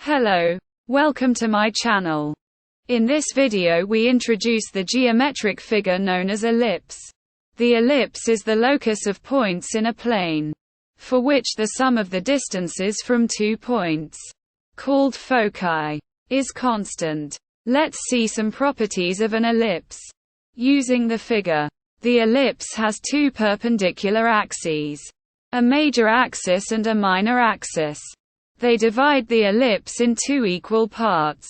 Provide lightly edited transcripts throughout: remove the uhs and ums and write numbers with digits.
Hello. Welcome to my channel. In this video we introduce the geometric figure known as ellipse. The ellipse is the locus of points in a plane, for which the sum of the distances from 2 points, called foci, is constant. Let's see some properties of an ellipse. Using the figure, the ellipse has two perpendicular axes, a major axis and a minor axis. They divide the ellipse in two equal parts,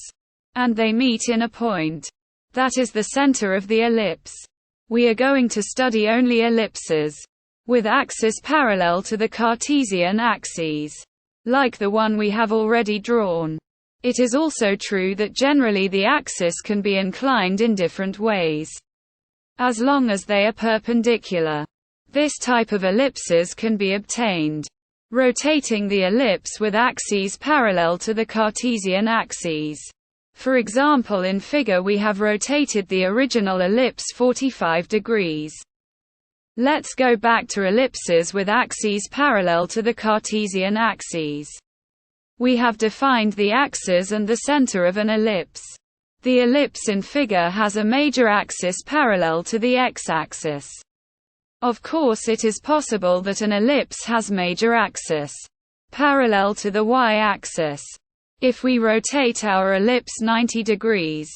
and they meet in a point. That is the center of the ellipse. We are going to study only ellipses with axes parallel to the Cartesian axes, like the one we have already drawn. It is also true that generally the axis can be inclined in different ways, as long as they are perpendicular. This type of ellipses can be obtained rotating the ellipse with axes parallel to the Cartesian axes. For example, in figure we have rotated the original ellipse 45 degrees. Let's go back to ellipses with axes parallel to the Cartesian axes. We have defined the axes and the center of an ellipse. The ellipse in figure has a major axis parallel to the x-axis. Of course, it is possible that an ellipse has major axis parallel to the y-axis. If we rotate our ellipse 90 degrees,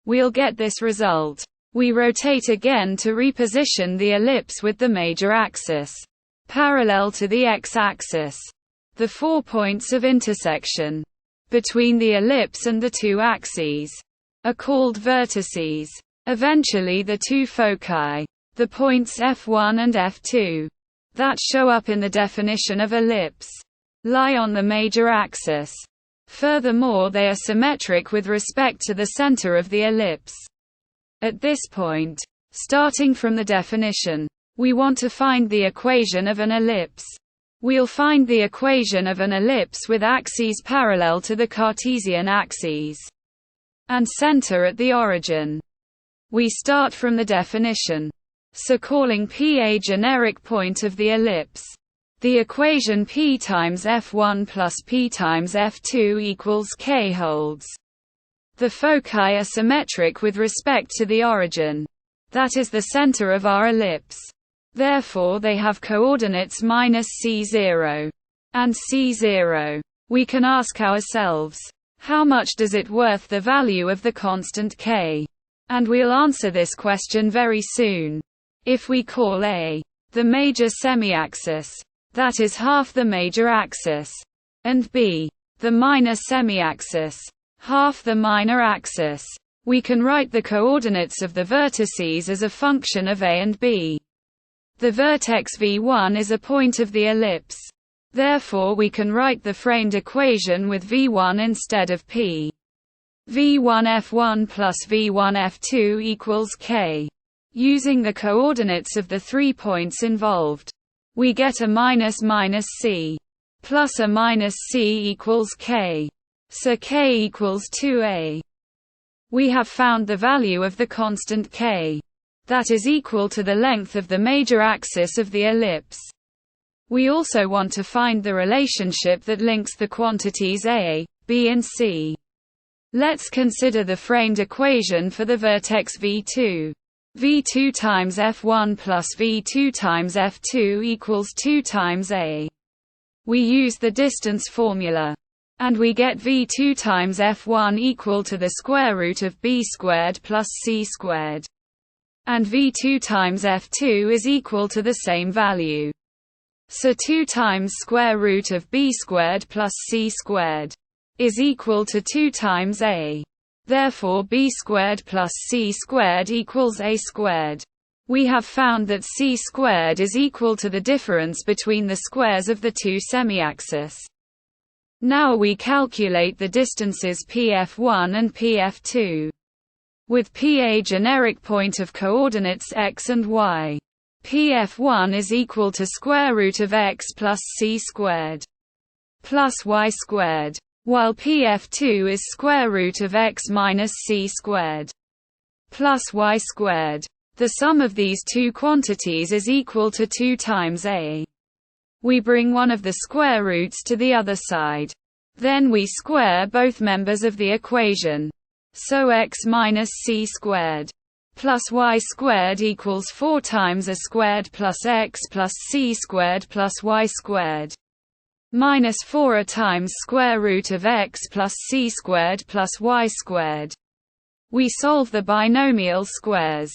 we'll get this result. We rotate again to reposition the ellipse with the major axis parallel to the x-axis. The 4 points of intersection between the ellipse and the two axes are called vertices. Eventually the two foci, the points F1 and F2, that show up in the definition of ellipse, lie on the major axis. Furthermore, they are symmetric with respect to the center of the ellipse. At this point, starting from the definition, we want to find the equation of an ellipse. We'll find the equation of an ellipse with axes parallel to the Cartesian axes and center at the origin. We start from the definition, so calling P a generic point of the ellipse. The equation P times F1 plus P times F2 equals K holds. The foci are symmetric with respect to the origin. That is the center of our ellipse. Therefore they have coordinates -c0 and c0. We can ask ourselves, how much does it worth the value of the constant K? And we'll answer this question very soon. If we call A the major semiaxis, that is half the major axis, and B the minor semiaxis, half the minor axis, we can write the coordinates of the vertices as a function of A and B. The vertex V1 is a point of the ellipse. Therefore we can write the framed equation with V1 instead of P. V1 F1 plus V1 F2 equals K. Using the coordinates of the 3 points involved, we get a minus c plus a minus c equals K. So K equals 2a. We have found the value of the constant K. That is equal to the length of the major axis of the ellipse. We also want to find the relationship that links the quantities A, B and C. Let's consider the framed equation for the vertex V2. V2 times F1 plus V2 times F2 equals 2 times A. We use the distance formula, and we get V2 times F1 equal to the square root of B squared plus C squared. And V2 times F2 is equal to the same value. So 2 times square root of B squared plus C squared is equal to 2 times A. Therefore B squared plus C squared equals A squared. We have found that C squared is equal to the difference between the squares of the two semiaxes. Now we calculate the distances PF1 and PF2. With P a generic point of coordinates x and y, PF1 is equal to square root of x plus C squared plus y squared, while PF2 is square root of x minus C squared plus y squared. The sum of these two quantities is equal to 2 times A. We bring one of the square roots to the other side. Then we square both members of the equation. So x minus c squared plus y squared equals 4 times a squared plus x plus c squared plus y squared minus 4a times square root of x plus c squared plus y squared. We solve the binomial squares.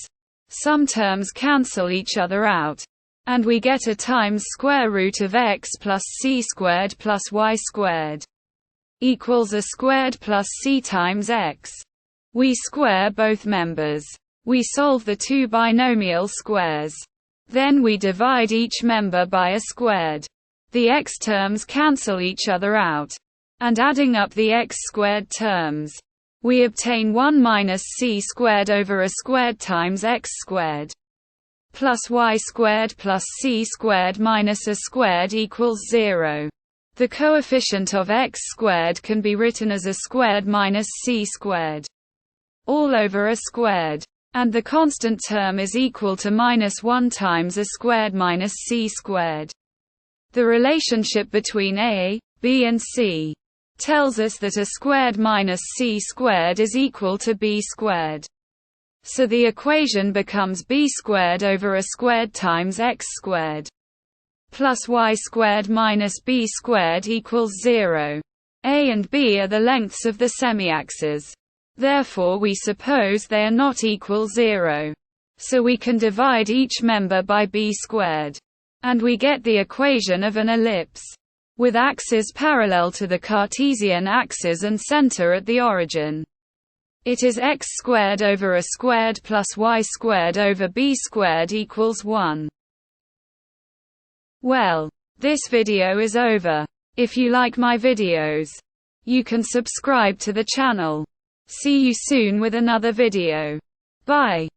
Some terms cancel each other out, and we get a times square root of x plus c squared plus y squared equals a squared plus c times x. We square both members. We solve the two binomial squares. Then we divide each member by a squared. The x terms cancel each other out, and adding up the x squared terms, we obtain 1 minus c squared over a squared times x squared plus y squared plus c squared minus a squared equals 0. The coefficient of x squared can be written as a squared minus c squared all over a squared, and the constant term is equal to minus 1 times a squared minus c squared. The relationship between a, b and c tells us that a squared minus c squared is equal to b squared. So the equation becomes b squared over a squared times x squared plus y squared minus b squared equals 0. A and b are the lengths of the semiaxes. Therefore we suppose they are not equal 0. So we can divide each member by b squared. And we get the equation of an ellipse, with axes parallel to the Cartesian axis and center at the origin. It is x squared over a squared plus y squared over b squared equals 1. Well, this video is over. If you like my videos, you can subscribe to the channel. See you soon with another video. Bye.